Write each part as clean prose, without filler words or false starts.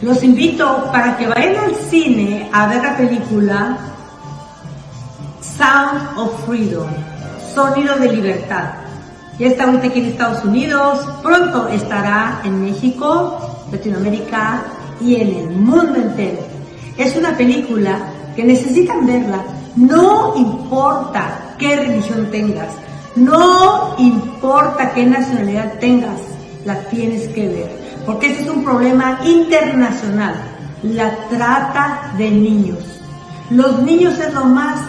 Los invito para que vayan al cine a ver la película Sound of Freedom, Sonido de Libertad. Ya está ahorita aquí en Estados Unidos, pronto estará en México, Latinoamérica y en el mundo entero. Es una película que necesitan verla, no importa qué religión tengas, no importa qué nacionalidad tengas, la tienes que ver, porque este es un problema internacional, la trata de niños. Los niños es lo más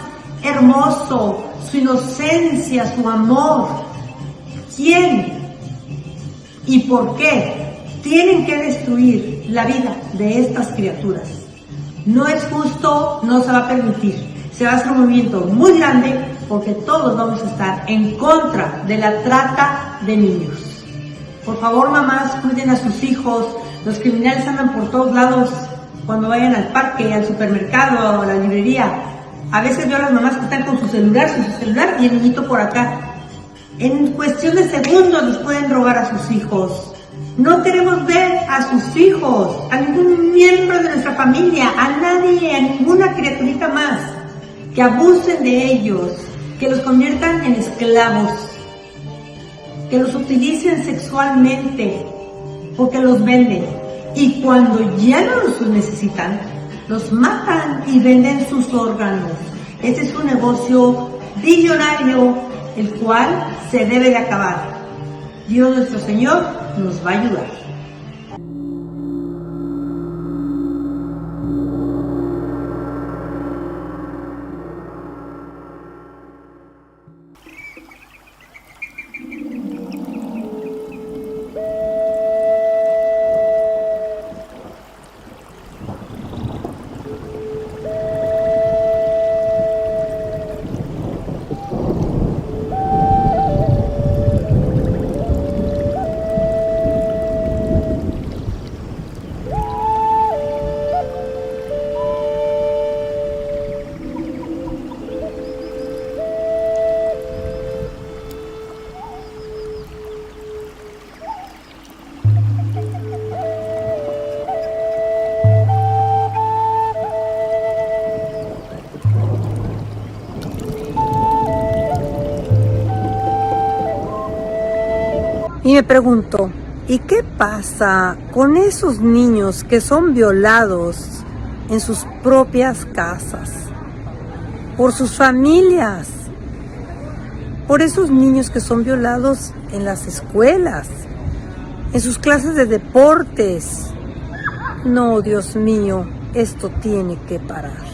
hermoso, su inocencia, su amor. ¿Quién y por qué tienen que destruir la vida de estas criaturas? No es justo, no se va a permitir. Se va a hacer un movimiento muy grande porque todos vamos a estar en contra de la trata de niños. Por favor, mamás, cuiden a sus hijos. Los criminales andan por todos lados cuando vayan al parque, al supermercado o a la librería. A veces veo a las mamás que están con su celular y el niñito por acá. En cuestión de segundos les pueden robar a sus hijos. No queremos ver a sus hijos, a ningún miembro de nuestra familia, a nadie, a ninguna criaturita más, que abusen de ellos, que los conviertan en esclavos, que los utilicen sexualmente, porque los venden. Y cuando ya no los necesitan, los matan y venden sus órganos. Este es un negocio billonario, el cual se debe de acabar. Dios nuestro Señor nos va a ayudar. Y me pregunto, ¿y qué pasa con esos niños que son violados en sus propias casas, por sus familias, por esos niños que son violados en las escuelas, en sus clases de deportes? No, Dios mío, esto tiene que parar.